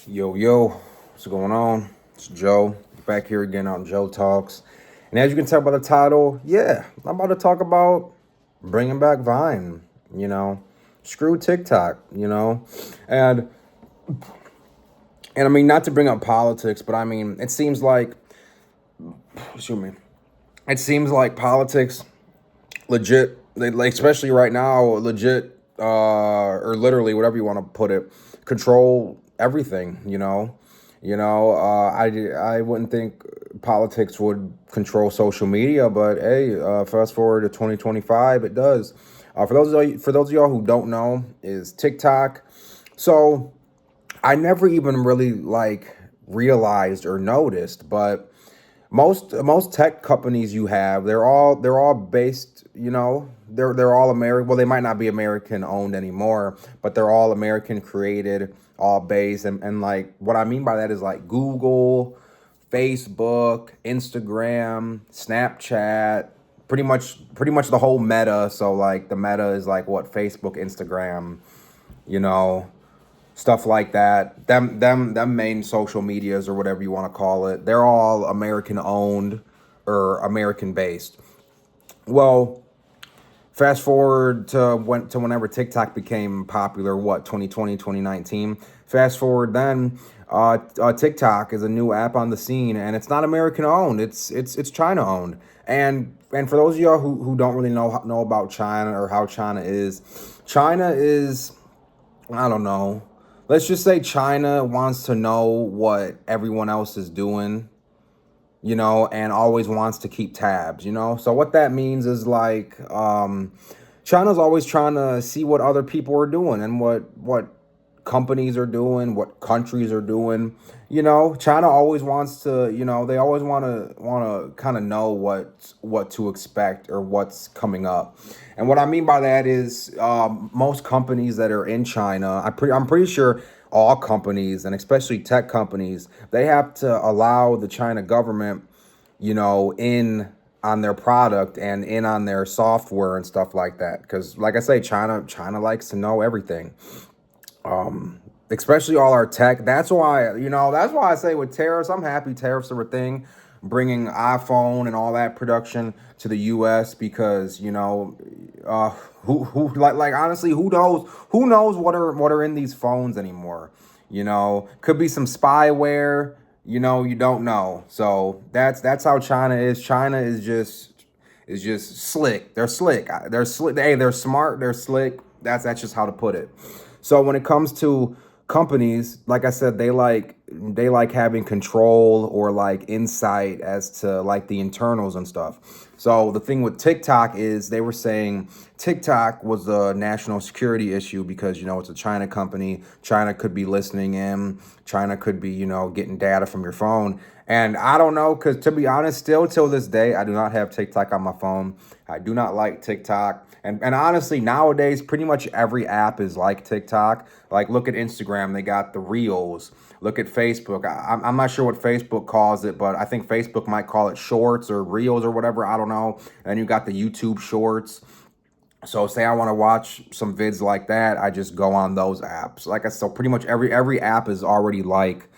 Yo, what's going on? It's Joe, back here again on Joe Talks. And as you can tell by the title, yeah, I'm about to talk about bringing back Vine, you know, screw TikTok, and I mean, not to bring up politics, but I mean, it seems like, excuse me, it seems like politics legit, like especially right now, legit, or literally whatever you want to put it, control everything. I wouldn't think politics would control social media, but hey, fast forward to 2025, it does. For those of y'all who don't know, is TikTok. So I never even really like realized or noticed, but most tech companies you have, they're all based, they're all American. Well, they might not be American owned anymore, but they're all American created, all based. And like what I mean by that is like Google, Facebook, Instagram, Snapchat, pretty much the whole meta. So like the meta is like what Facebook, Instagram, you know, stuff like that. Them main social medias or whatever you want to call it. They're all American owned or American based. Well, fast forward to whenever TikTok became popular, what, 2020, 2019. Fast forward then, TikTok is a new app on the scene, and it's not American owned. It's China owned. And for those of y'all who don't really know about China or how China is, I don't know. Let's just say China wants to know what everyone else is doing, and always wants to keep tabs. So what that means is like China's always trying to see what other people are doing and what companies are doing, what countries are doing. China always wants to, they always want to kind of know what to expect or what's coming up. And what I mean by that is most companies that are in China, I'm pretty sure all companies and especially tech companies, they have to allow the China government, in on their product and in on their software and stuff like that. Because like I say, China likes to know everything, especially all our tech. That's why I say with tariffs, I'm happy tariffs are a thing, bringing iPhone and all that production to the U.S. because uh, who like honestly, who knows what are in these phones anymore? Could be some spyware. You don't know. So that's how China is. China is just slick. They're slick. They're slick. Hey, they're smart. They're slick. That's just how to put it. So when it comes to companies, like I said, they like having control or like insight as to like the internals and stuff. So the thing with TikTok is they were saying TikTok was a national security issue because it's a China company. China could be listening in. China could be getting data from your phone. And I don't know, because to be honest, still till this day, I do not have TikTok on my phone. I do not like TikTok. And honestly, nowadays, pretty much every app is like TikTok. Like, look at Instagram, they got the Reels. Look at Facebook. I'm not sure what Facebook calls it, but I think Facebook might call it Shorts or Reels or whatever. I don't know. And you got the YouTube Shorts. So say I want to watch some vids like that, I just go on those apps. Like I said, so pretty much every app is already like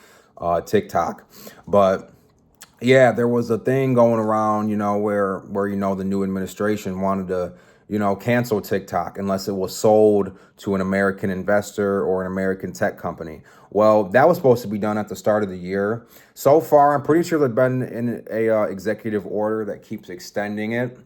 TikTok. But yeah, there was a thing going around, where the new administration wanted to, cancel TikTok unless it was sold to an American investor or an American tech company. Well, that was supposed to be done at the start of the year. So far, I'm pretty sure there's been in a executive order that keeps extending it,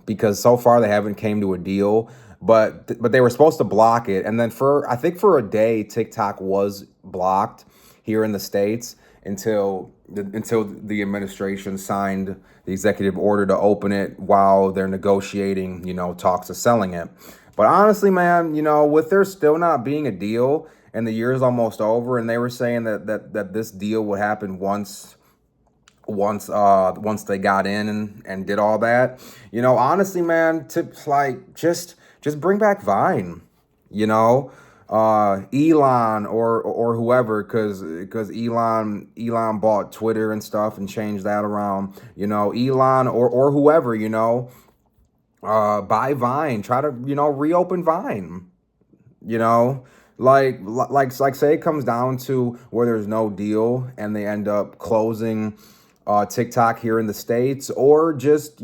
because so far they haven't came to a deal. But they were supposed to block it, and then I think for a day, TikTok was blocked here in the States until the administration signed the executive order to open it while they're negotiating, talks of selling it. But honestly, man, with there still not being a deal and the year is almost over, and they were saying that this deal would happen once they got in and did all that. Honestly, man, to like just bring back Vine, you know Elon or whoever, because Elon bought Twitter and stuff and changed that around. Elon or whoever, buy Vine, try to reopen Vine, you know Like say it comes down to where there's no deal and they end up closing TikTok here in the States, or just,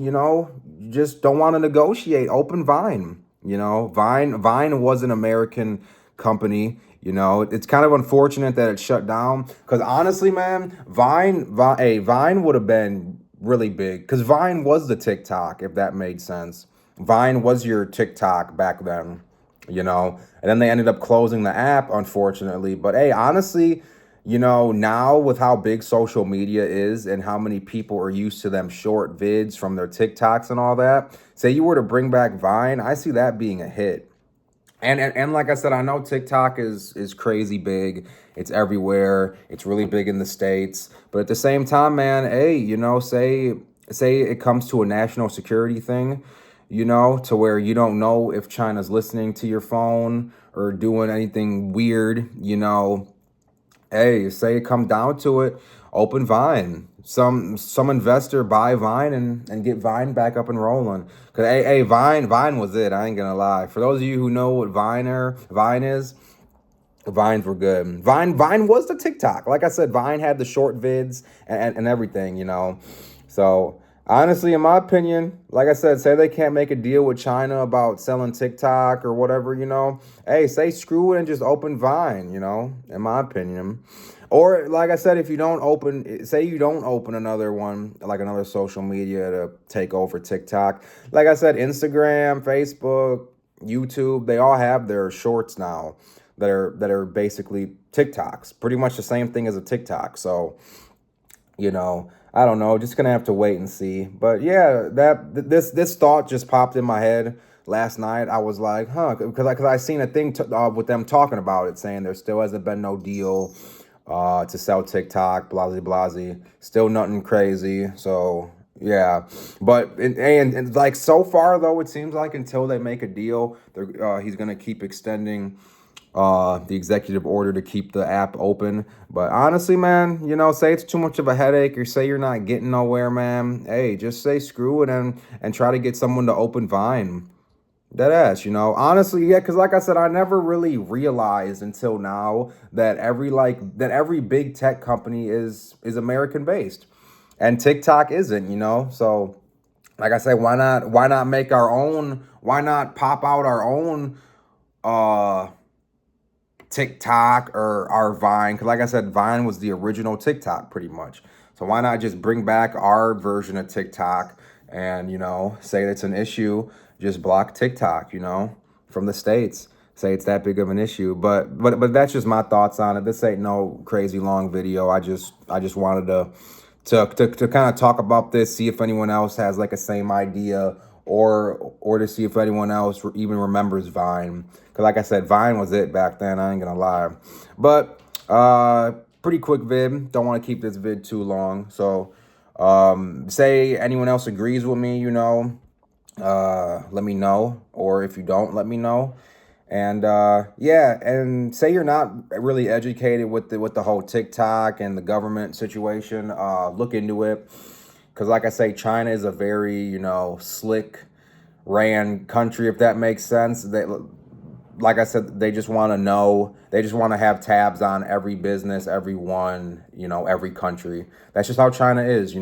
just don't want to negotiate, open Vine. Vine was an American company. It's kind of unfortunate that it shut down, because honestly, man, Vine would have been really big, because Vine was the TikTok, if that made sense. Vine was your TikTok back then, and then they ended up closing the app, unfortunately. But hey, honestly, now with how big social media is and how many people are used to them short vids from their TikToks and all that, say you were to bring back Vine, I see that being a hit. And like I said, I know TikTok is crazy big. It's everywhere. It's really big in the States. But at the same time, man, hey, say it comes to a national security thing, to where you don't know if China's listening to your phone or doing anything weird, hey, say it come down to it, open Vine. Some investor buy Vine and get Vine back up and rolling. Cause hey, Vine was it. I ain't gonna lie. For those of you who know what Vine is, Vines were good. Vine was the TikTok. Like I said, Vine had the short vids and everything, So honestly, in my opinion, like I said, say they can't make a deal with China about selling TikTok or whatever, hey, say screw it and just open Vine, in my opinion. Or like I said, if you don't open, say you don't open another one, like another social media to take over TikTok. Like I said, Instagram, Facebook, YouTube, they all have their shorts now that are basically TikToks. Pretty much the same thing as a TikTok. So, I don't know, just gonna have to wait and see. But yeah, this thought just popped in my head last night. I was like, because I seen a thing with them talking about it, saying there still hasn't been no deal to sell TikTok, blasey. Still nothing crazy. So yeah, but and like so far though, it seems like until they make a deal, he's gonna keep extending the executive order to keep the app open. But honestly, man, say it's too much of a headache, or say you're not getting nowhere, man. Hey, just say screw it and try to get someone to open Vine. Dead ass, honestly, yeah, because like I said, I never really realized until now that every big tech company is American based, and TikTok isn't, So, like I said, why not make our own? Why not pop out our own TikTok or our Vine? Because like I said, Vine was the original TikTok pretty much. So why not just bring back our version of TikTok and, say it's an issue, just block TikTok, from the States. Say it's that big of an issue. But that's just my thoughts on it. This ain't no crazy long video. I just wanted to kind of talk about this, see if anyone else has like a same idea, or to see if anyone else even remembers Vine. Because like I said, Vine was it back then, I ain't gonna lie. But pretty quick vid. Don't want to keep this vid too long. So say anyone else agrees with me, let me know. Or if you don't, let me know. And yeah, and say you're not really educated with the whole TikTok and the government situation, look into it. Because like I say, China is a very, slick ran country, if that makes sense. Like I said, they just want to know. They just want to have tabs on every business, everyone, every country. That's just how China is,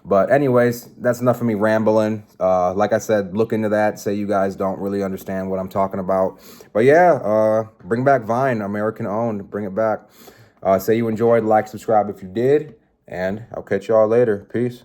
But anyways, that's enough of me rambling. Like I said, look into that. Say you guys don't really understand what I'm talking about. But yeah, bring back Vine, American owned. Bring it back. Say you enjoyed. Like, subscribe if you did. And I'll catch y'all later. Peace.